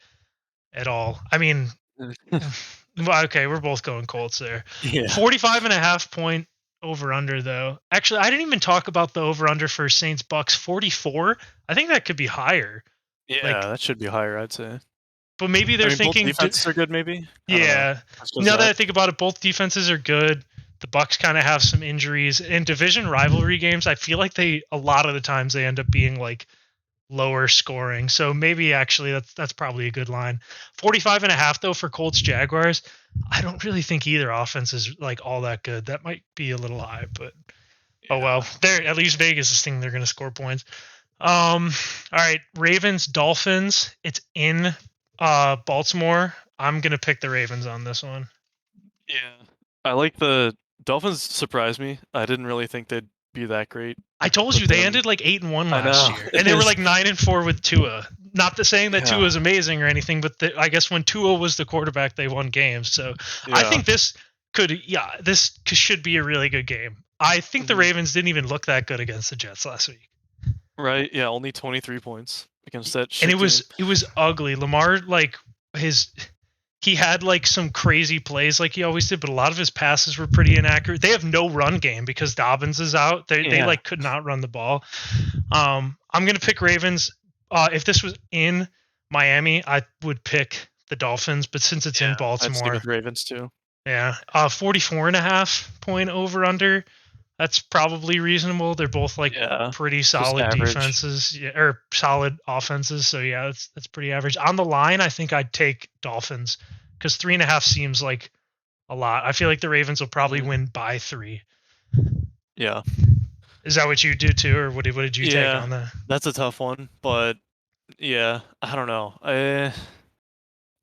at all. I mean, well, okay, we're both going Colts there. Yeah. 45.5 point over under though. Actually, I didn't even talk about the over under for Saints Bucks 44. I think that could be higher. Yeah, Like, that should be higher, I'd say. but maybe I they're mean, both thinking. defenses are good, maybe. I don't know. Yeah. Just 'cause Now of that I that. think about it, both defenses are good. The Bucks kind of have some injuries. In division rivalry games, I feel like they a lot of the times they end up being like lower scoring. So maybe actually that's probably a good line. 45.5 though for Colts Jaguars. I don't really think either offense is like all that good. That might be a little high, but oh well. Yeah. They're at least Vegas is thinking they're gonna score points. All right, Ravens Dolphins. It's in Baltimore. I'm gonna pick the Ravens on this one. Yeah. I like the Dolphins surprised me. I didn't really think they'd be that great I told with you they them. ended like 8-1 I last know. year, and they were like 9-4 with Tua. Not the saying that Tua Yeah. is amazing or anything, but I guess when Tua was the quarterback, they won games. So I Yeah. think should be a really good game. I think the Mhm. Ravens didn't even look that good against the Jets last week, Right, yeah, only 23 points against that and shit team. it was ugly. Lamar like his he had like some crazy plays like he always did, but a lot of his passes were pretty inaccurate. They have no run game because Dobbins is out. They Yeah. like could not run the ball. I'm gonna pick Ravens. If this was in Miami, I would pick the Dolphins, but since it's in Yeah, I'd stick with Baltimore, Ravens too. yeah, 44.5 point over under. That's probably reasonable. They're both like Yeah, pretty just solid average. defenses, yeah, or solid offenses. So yeah, that's pretty average. On the line, I think I'd take Dolphins because 3.5 seems like a lot. I feel like the Ravens will probably Mhm. win by 3. Yeah. Is that what you do too, or what did you take Yeah, on that? that's a tough one, but yeah, I don't know. I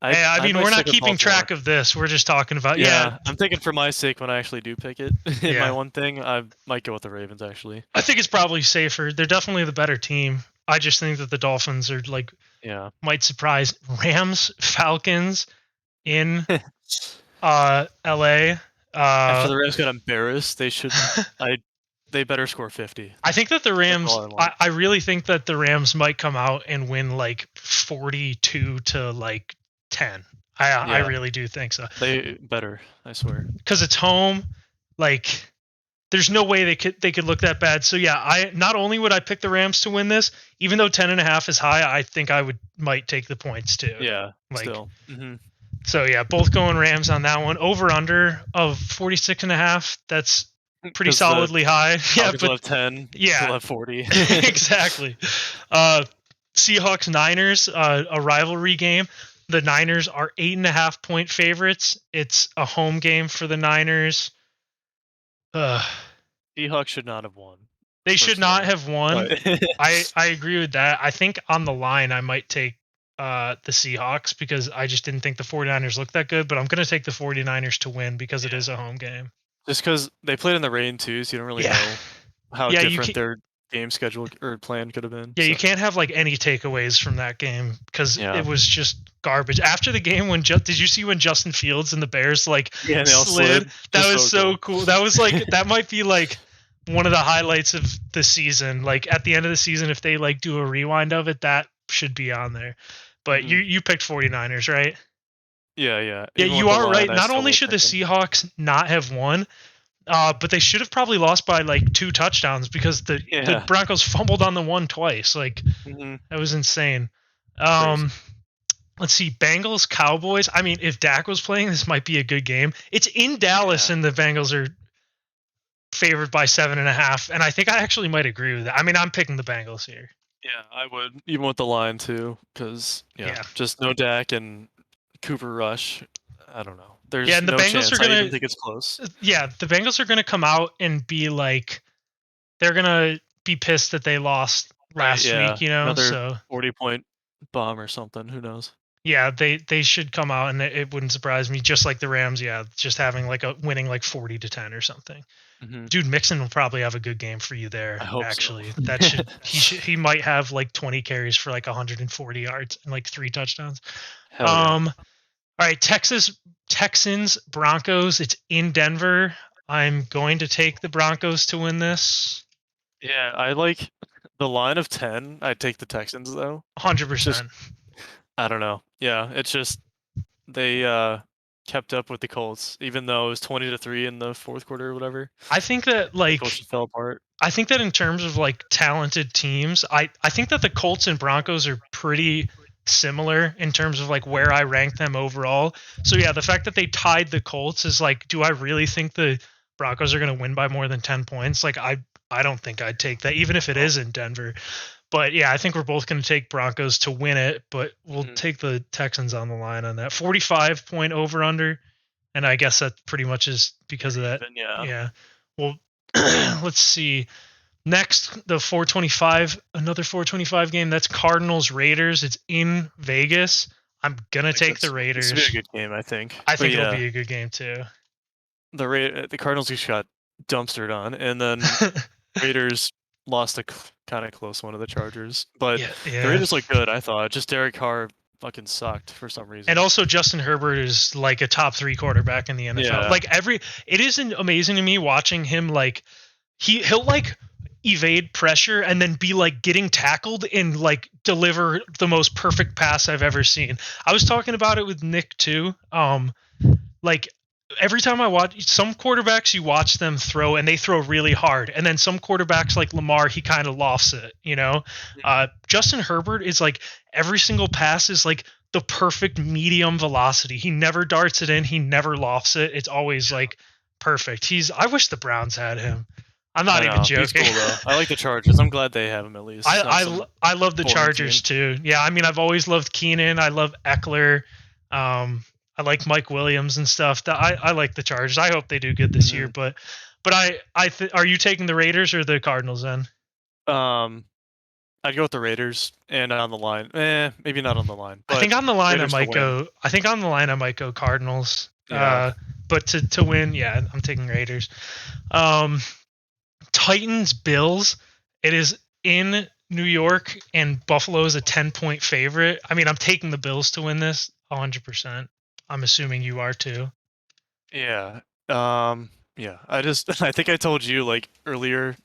Hey, I I mean, might we're stick not with keeping Baltimore. track of this. We're just talking about, yeah, Yeah, I'm thinking for my sake when I actually do pick it in my yeah. one thing, I might go with the Ravens actually. I think it's probably safer. They're definitely the better team. I just think that the Dolphins are like Yeah. might surprise Rams, Falcons in LA. After Uh the Rams got embarrassed, I they better score 50. I think that the That's Rams all I want. I really think that the Rams might come out and win like 42 to like 10. I Yeah, really do think so. they better, I swear. Cuz it's home, like there's no way they could look that bad. So yeah, I not only would I pick the Rams to win this, even though 10.5 is high, I think I would might take the points too. Yeah, Like still. Mhm. so yeah, both going Rams on that one. Over under of 46.5. That's pretty 'Cause the solidly high. Yeah, Falcons will but have 10, yeah, they'll have 40. exactly. Uh, Seahawks Niners, a rivalry game. The Niners are 8.5 point favorites. It's a home game for the Niners. Uh, Seahawks should not have won. They should first of not all. have won. But I agree with that. I think on the line I might take the Seahawks because I just didn't think the 49ers looked that good, but I'm going to take the 49ers to win because it yeah, is a home game. just because they played in the rain too, so you don't really Yeah. know how Yeah, you different can their game schedule or plan could have been. yeah, you So can't have like any takeaways from that game because yeah, it was just garbage. After the game when did you see when Justin Fields and the Bears like yeah, and they all slid? slid. That Just was so so cool. cool. That was like that might be like one of the highlights of the season. Like at the end of the season if they like do a rewind of it, that should be on there. But Hmm. you picked 49ers, right? Yeah, yeah. Yeah, Even you with the are line, right. I Not still only would should the pick them. Seahawks not have won, but they should have probably lost by like 2 touchdowns because the Yeah. Broncos fumbled on the one twice. Like Hmm. that was insane. Crazy. Um, let's see, Bengals Cowboys. I mean, if Dak was playing, this might be a good game. It's in Dallas, Yeah. and the Bengals are favored by 7.5. And I think I actually might agree with that. I mean, I'm picking the Bengals here. Yeah, I would even with the line too, because yeah, Yeah, just no Dak and Cooper Rush. I don't know. yeah, There's and the no Bengals are chance. I gonna, even think it's close. yeah, the Bengals are gonna come out and be like, they're gonna be pissed that they lost Right? last Yeah. week, you know. Another So 40-point bomb or something. Who knows? yeah, they should come out, and it wouldn't surprise me. Just like the Rams, yeah, just having like a winning like 40-10 or something. Hmm. Dude, Mixon will probably have a good game for you I there. hope so. Actually, he might have like 20 carries for like 140 yards and like 3 touchdowns. Hell yeah. All right, Texans Broncos. It's in Denver. I'm going to take the Broncos to win this. Yeah, I like the line of 10. I'd take the Texans though. Just 100%. I don't know. Yeah, it's just they kept up with the Colts, even though it was 20-3 in the fourth quarter or whatever. I think that The Colts like just fell apart. I think that in terms of like talented teams, I think that the Colts and Broncos are pretty similar in terms of like where I rank them overall. So yeah, the fact that they tied the Colts is like, do I really think the Broncos are going to win by more than 10 points? Like I don't think I'd take that even if it Oh. is in Denver. But yeah, I think we're both going to take Broncos to win it, but we'll Mhm. take the Texans on the line on that. 45-point over under, and I guess that pretty much is because of Pretty that. even, yeah. Yeah. Well, let's see. Next, the 425, another 425 game. That's Cardinals Raiders. It's in Vegas. I'm gonna Like take the this would be a Raiders. good game, I think. I But think it'll yeah, be a good game too. the Cardinals just got dumpstered on, and then Raiders lost a kind of close one to the Chargers. But Yeah, the yeah. Raiders look good, I thought. Just Derek Carr fucking sucked for some And reason. also Justin Herbert is like a top 3 quarterback in the NFL. Yeah. Like it isn't amazing to me watching him like he'll like evade pressure and then be like getting tackled and like deliver the most perfect pass I've ever seen. I was talking about it with Nick too. Like every time I watch some quarterbacks, you watch them throw and they throw really hard, and then some quarterbacks like Lamar, he kind of lofts it. You know, Justin Herbert is like every single pass is like the perfect medium velocity. He never darts it in. He never lofts it. It's always like perfect. I wish the Browns had him. I'm not I even know. He's joking. cool though. I like the Chargers. I'm glad they have him at least. Not some I love the boring Chargers team. too. Yeah, I mean I've always loved Keenan. I love Eckler. I like Mike Williams and stuff. I like the Chargers. I hope they do good this year. Hmm. But are you taking the Raiders or the Cardinals then? Um, I'd go with the Raiders and on the line. Maybe not on the line, I but think on the line I Raiders to might win. go. I think on the line I might go Cardinals. Yeah. But to win, yeah, I'm taking Raiders. Um, Titans Bills. It is in New York, and Buffalo is a 10-point favorite. I mean, I'm taking the Bills to win this 100%. I'm assuming you are too. Yeah. Yeah. I think I told you like earlier,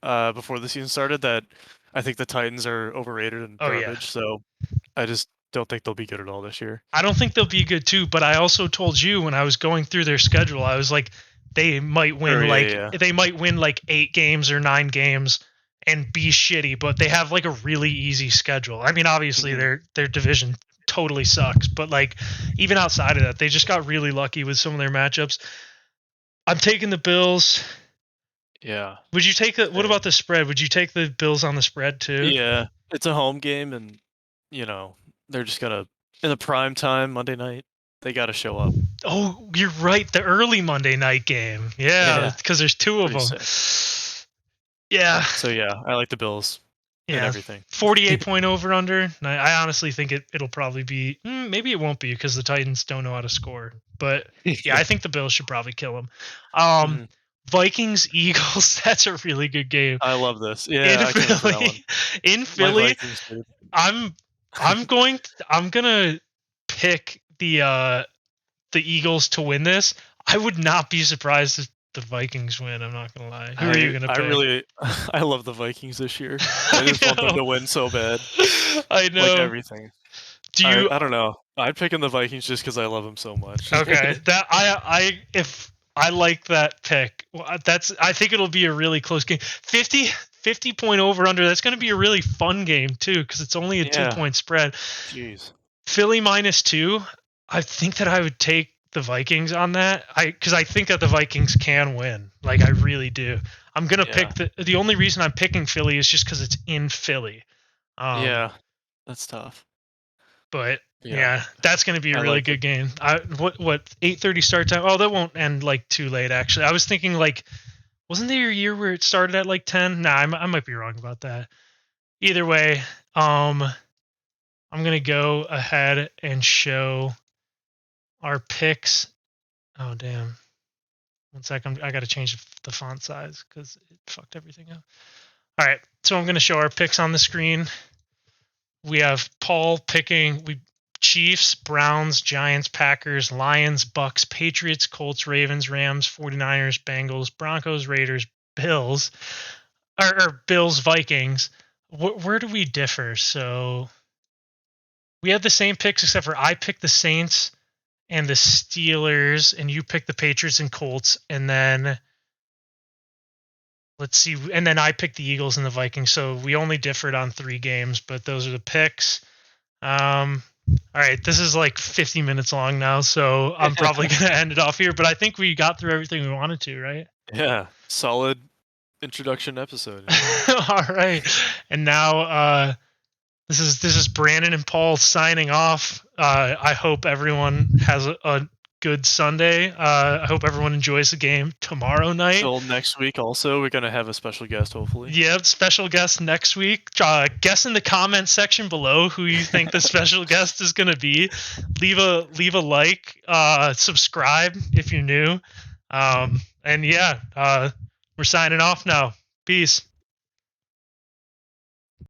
before the season started that I think the Titans are overrated and Oh yeah. garbage. So I just don't think they'll be good at all this year. I don't think they'll be good too, but I also told you when I was going through their schedule, I was like, Or yeah. they might win like 8 games or 9 games and be shitty, but they have like a really easy schedule. I mean, obviously Hmm. their division totally sucks, but like even outside of that, they just got really lucky with some of their matchups. I'm taking the Bills. Yeah. Would you take it? What Same. about the spread? Would you take the Bills on the spread too? Yeah. It's a home game, and you know they're just gonna in the prime time Monday night. They got to show up. Oh, you're right. The early Monday night game. Yeah, Yeah. because there's two of Pretty them. sick. Yeah. So yeah, I like the Bills and Yeah. everything. 48 point over under. I honestly think it'll probably be, maybe it won't be because the Titans don't know how to score. But yeah, I Yeah. think the Bills should probably kill them. Um, Mhm. Vikings Eagles. That's a really good game. I love this. In Yeah, I can't wait for that one. Philly, in My Philly, Vikings, dude. I'm I'm gonna pick the Eagles to win this. I would not be surprised if the Vikings win. I'm not gonna lie. Who are you gonna I pick? really I love the Vikings this year. I I just want them know. to win so bad. I Like know. everything. Do you I don't know. I'm picking the Vikings just because I love them so much. okay? That I if I like that pick. That's I think it'll be a really close game. 50 point over under. That's going to be a really fun game too because it's only a Yeah. 2 point spread. Jeez. Philly -2. I think that I would take the Vikings on that. Because I think that the Vikings can win. Like I really do. I'm gonna Yeah. pick the only reason I'm picking Philly is just because it's in Philly. Um, Yeah. That's tough. but Yeah. yeah, that's gonna be a I really like it. good game. What 8:30 start time? Oh, that won't end like too late actually. I was thinking like wasn't there a year where it started at like 10? Nah, I might be wrong about that. Either way, um, I'm gonna go ahead and show our picks. Oh damn. One second, I got to change the font size because it fucked everything up. All right, so I'm going to show our picks on the screen. We have Paul picking Chiefs, Browns, Giants, Packers, Lions, Bucks, Patriots, Colts, Ravens, Rams, 49ers, Bengals, Broncos, Raiders, Bills, or Bills, Vikings. Where do we differ? So we had the same picks except for I picked the Saints and the Steelers, and you picked the Patriots and Colts, and then let's see. And then I picked the Eagles and the Vikings. So we only differed on 3 games, but those are the picks. All right. This is like 50 minutes long now. So I'm probably going to end it off here. But I think we got through everything we wanted to, right? Yeah. Solid introduction episode. All right. And now this is Brandon and Paul signing off. I hope everyone has a good Sunday. I hope everyone enjoys the game tomorrow night. Till next week also, we're gonna have a special guest hopefully. Yep, special guest next week. Guess in the comments section below who you think the special guest is going to be. Leave a like, subscribe if you're new, and yeah, we're signing off now. Peace.